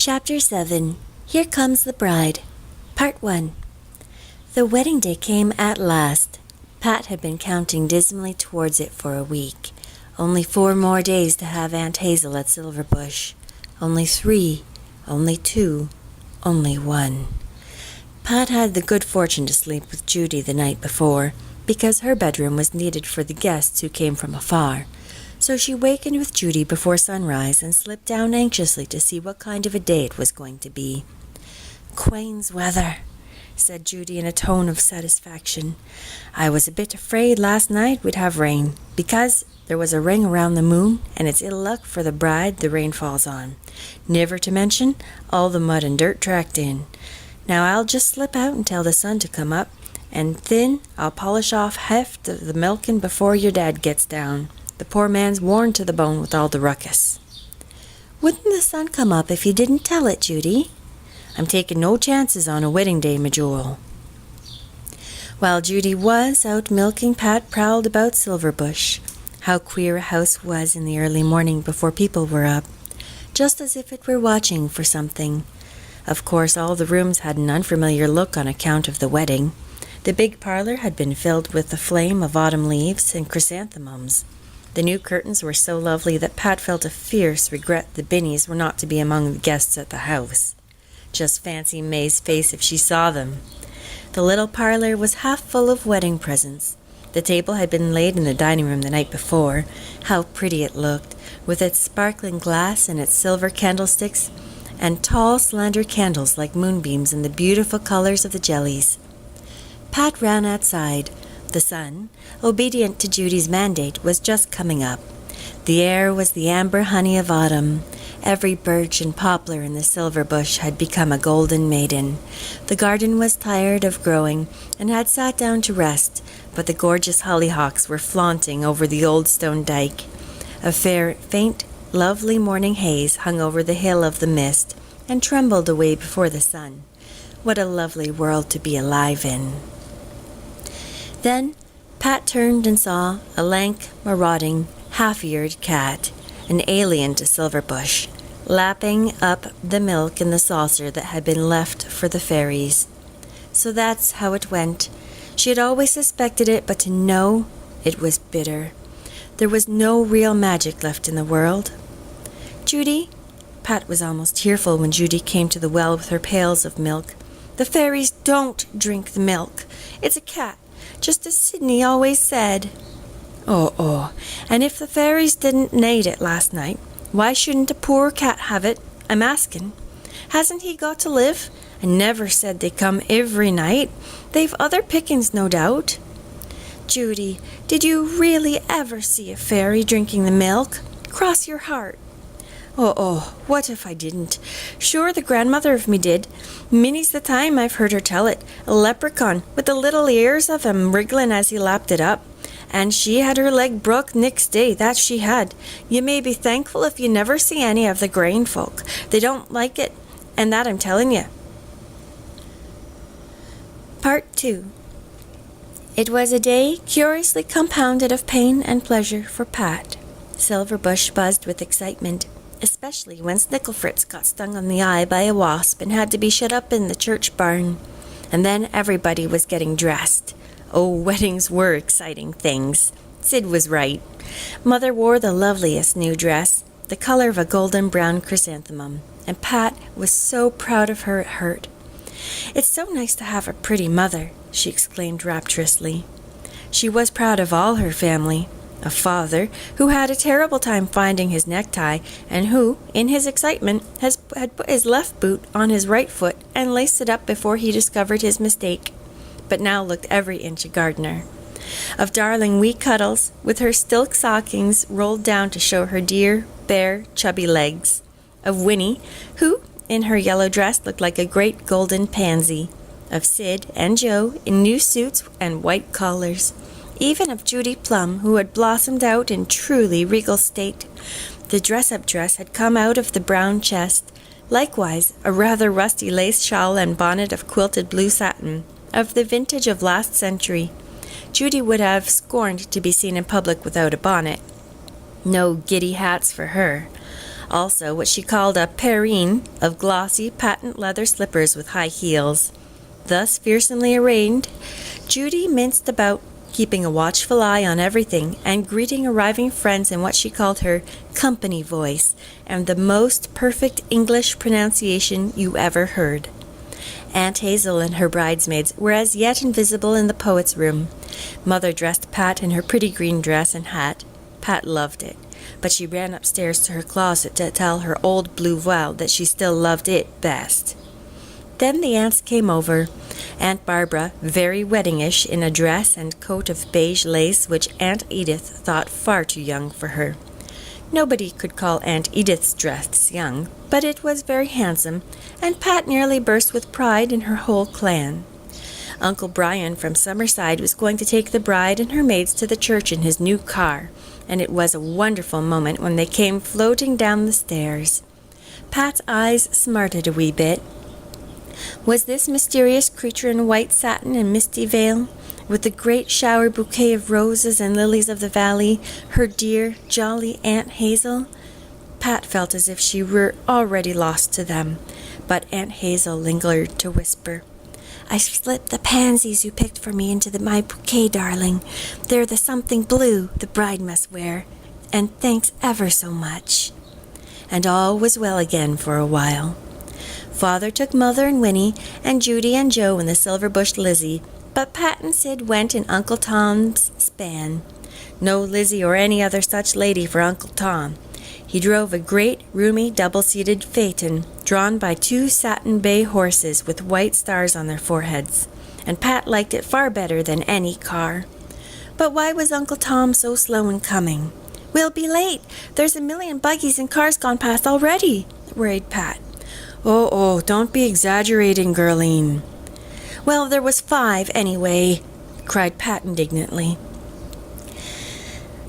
Chapter 7 Here Comes the Bride. Part 1. The wedding day came at last. Pat had been counting dismally towards it for a week. Only 4 more days to have Aunt Hazel at Silverbush. Only 3, only 2, only 1. Pat had the good fortune to sleep with Judy the night before, because her bedroom was needed for the guests who came from afar. So she wakened with Judy before sunrise and slipped down anxiously to see what kind of a day it was going to be. "Quain's weather," said Judy in a tone of satisfaction. "I was a bit afraid last night we'd have rain, because there was a ring around the moon, and it's ill luck for the bride the rain falls on. Never to mention all the mud and dirt tracked in. Now I'll just slip out and tell the sun to come up, and then I'll polish off heft of the milking before your dad gets down. The poor man's worn to the bone with all the ruckus." "Wouldn't the sun come up if you didn't tell it, Judy?" "I'm taking no chances on a wedding day, my jewel." While Judy was out milking, Pat prowled about Silverbush. How queer a house was in the early morning before people were up, just as if it were watching for something. Of course, all the rooms had an unfamiliar look on account of the wedding. The big parlor had been filled with the flame of autumn leaves and chrysanthemums. The new curtains were so lovely that Pat felt a fierce regret the Binnies were not to be among the guests at the house. Just fancy May's face if she saw them. The little parlor was half full of wedding presents. The table had been laid in the dining room the night before. How pretty it looked, with its sparkling glass and its silver candlesticks, and tall, slender candles like moonbeams in the beautiful colors of the jellies. Pat ran outside. The sun, obedient to Judy's mandate, was just coming up. The air was the amber honey of autumn. Every birch and poplar in the Silverbush had become a golden maiden. The garden was tired of growing and had sat down to rest, but the gorgeous hollyhocks were flaunting over the old stone dike. A faint, lovely morning haze hung over the hill of the mist and trembled away before the sun. What a lovely world to be alive in! Then Pat turned and saw a lank, marauding, half-eared cat, an alien to Silverbush, lapping up the milk in the saucer that had been left for the fairies. So that's how it went. She had always suspected it, but to know it was bitter. There was no real magic left in the world. "Judy," Pat was almost tearful when Judy came to the well with her pails of milk. "The fairies don't drink the milk. It's a cat, just as Sidney always said." Oh, and if the fairies didn't need it last night, why shouldn't a poor cat have it? I'm asking. Hasn't he got to live? I never said they come every night. They've other pickings, no doubt." "Judy, did you really ever see a fairy drinking the milk? Cross your heart." Oh, what if I didn't? Sure, the grandmother of me did. Many's the time I've heard her tell it. A leprechaun, with the little ears of him wriggling as he lapped it up. And she had her leg broke next day, that she had. You may be thankful if you never see any of the grain folk. They don't like it, and that I'm telling you. Part 2. It was a day curiously compounded of pain and pleasure for Pat. Silverbush buzzed with excitement, especially when Snicklefritz got stung on the eye by a wasp and had to be shut up in the church barn. And then everybody was getting dressed. Oh, weddings were exciting things. Sid was right. Mother wore the loveliest new dress, the color of a golden brown chrysanthemum, and Pat was so proud of her it hurt. "It's so nice to have a pretty mother," she exclaimed rapturously. She was proud of all her family. A father who had a terrible time finding his necktie, and who, in his excitement, had put his left boot on his right foot and laced it up before he discovered his mistake, but now looked every inch a gardener. Of darling wee Cuddles, with her silk stockings rolled down to show her dear, bare, chubby legs. Of Winnie, who, in her yellow dress, looked like a great golden pansy. Of Sid and Joe, in new suits and white collars. Even of Judy Plum, who had blossomed out in truly regal state. The dress-up dress had come out of the brown chest. Likewise, a rather rusty lace shawl and bonnet of quilted blue satin, of the vintage of last century. Judy would have scorned to be seen in public without a bonnet. No giddy hats for her. Also what she called a pairine of glossy patent leather slippers with high heels. Thus fearsomely arrayed, Judy minced about, keeping a watchful eye on everything and greeting arriving friends in what she called her company voice and the most perfect English pronunciation you ever heard. Aunt Hazel and her bridesmaids were as yet invisible in the poet's room. Mother dressed Pat in her pretty green dress and hat. Pat loved it, but she ran upstairs to her closet to tell her old blue voile that she still loved it best. Then the aunts came over. Aunt Barbara, very weddingish, in a dress and coat of beige lace which Aunt Edith thought far too young for her. Nobody could call Aunt Edith's dress young, but it was very handsome, and Pat nearly burst with pride in her whole clan. Uncle Brian from Summerside was going to take the bride and her maids to the church in his new car, and it was a wonderful moment when they came floating down the stairs. Pat's eyes smarted a wee bit. Was this mysterious creature in white satin and misty veil, with the great shower bouquet of roses and lilies of the valley, her dear, jolly Aunt Hazel? Pat felt as if she were already lost to them, but Aunt Hazel lingered to whisper, "I slipped the pansies you picked for me into my bouquet, darling. They're the something blue the bride must wear, and thanks ever so much." And all was well again for a while. Father took Mother and Winnie, and Judy and Joe and the Silverbush Lizzie, but Pat and Sid went in Uncle Tom's span. No Lizzie or any other such lady for Uncle Tom. He drove a great, roomy, double-seated phaeton, drawn by 2 satin bay horses with white stars on their foreheads, and Pat liked it far better than any car. But why was Uncle Tom so slow in coming? "We'll be late. There's a million buggies and cars gone past already," worried Pat. Oh, don't be exaggerating, girline." "Well, there was 5 anyway," cried Pat indignantly.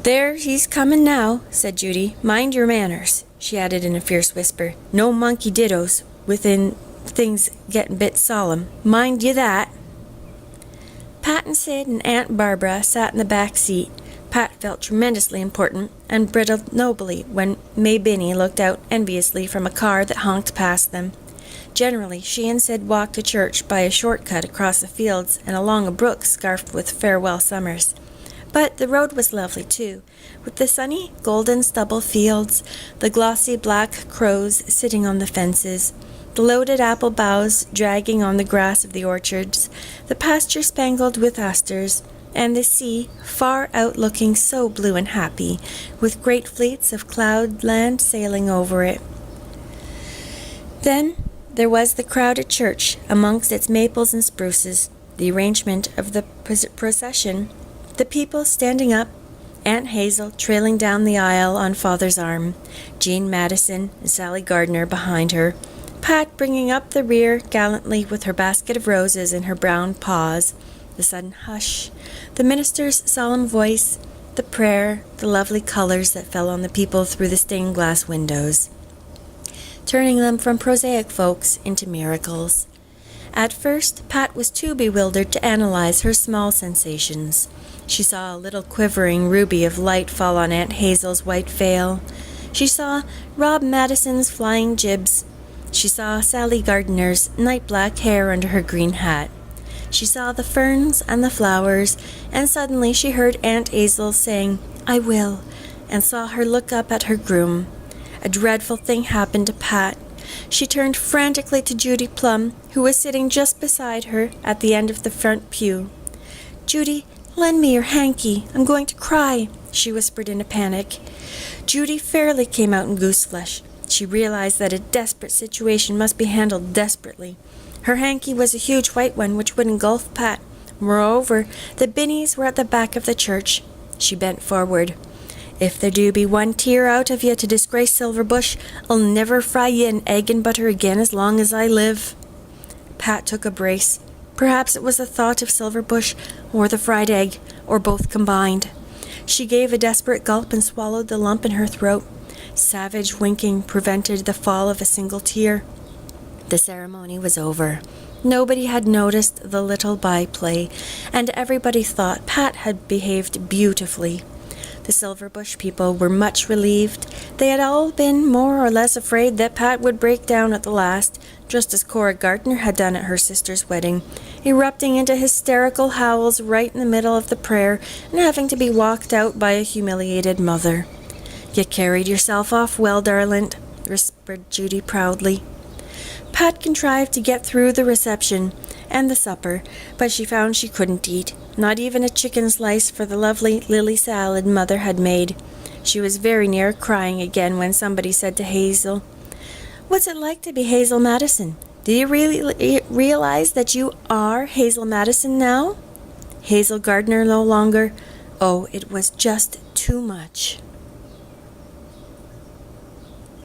"There, he's coming now," said Judy. "Mind your manners," she added in a fierce whisper. "No monkey dittos within things getting bit solemn. Mind you that." Pat and Sid and Aunt Barbara sat in the back seat. Pat felt tremendously important and bridled nobly when May Binney looked out enviously from a car that honked past them. Generally, she and Sid walked to church by a short-cut across the fields and along a brook scarfed with farewell summers. But the road was lovely, too, with the sunny, golden stubble fields, the glossy black crows sitting on the fences, the loaded apple boughs dragging on the grass of the orchards, the pasture spangled with asters, and the sea, far out looking so blue and happy, with great fleets of cloud-land sailing over it. Then there was the crowded church amongst its maples and spruces, the arrangement of the procession, the people standing up, Aunt Hazel trailing down the aisle on Father's arm, Jean Madison and Sally Gardner behind her, Pat bringing up the rear gallantly with her basket of roses in her brown paws, the sudden hush, the minister's solemn voice, the prayer, the lovely colors that fell on the people through the stained-glass windows, turning them from prosaic folks into miracles. At first, Pat was too bewildered to analyze her small sensations. She saw a little quivering ruby of light fall on Aunt Hazel's white veil. She saw Rob Madison's flying jibs. She saw Sally Gardner's night-black hair under her green hat. She saw the ferns and the flowers, and suddenly she heard Aunt Hazel saying, "I will," and saw her look up at her groom. A dreadful thing happened to Pat. She turned frantically to Judy Plum, who was sitting just beside her at the end of the front pew. "Judy, lend me your hanky. I'm going to cry," she whispered in a panic. Judy fairly came out in gooseflesh. She realized that a desperate situation must be handled desperately. Her hanky was a huge white one which would engulf Pat. Moreover, the Binnies were at the back of the church. She bent forward. "If there do be one tear out of ye to disgrace Silverbush, I'll never fry ye in egg and butter again as long as I live." Pat took a brace. Perhaps it was the thought of Silverbush, or the fried egg, or both combined. She gave a desperate gulp and swallowed the lump in her throat. Savage winking prevented the fall of a single tear. The ceremony was over. Nobody had noticed the little byplay, and everybody thought Pat had behaved beautifully. The Silverbush people were much relieved. They had all been more or less afraid that Pat would break down at the last, just as Cora Gardner had done at her sister's wedding, erupting into hysterical howls right in the middle of the prayer and having to be walked out by a humiliated mother. "You carried yourself off well, darling," whispered Judy proudly. Pat contrived to get through the reception and the supper, but she found she couldn't eat, not even a chicken slice for the lovely lily salad Mother had made. She was very near crying again when somebody said to Hazel, "What's it like to be Hazel Madison? Do you really realize that you are Hazel Madison now?" Hazel Gardner no longer. Oh, it was just too much.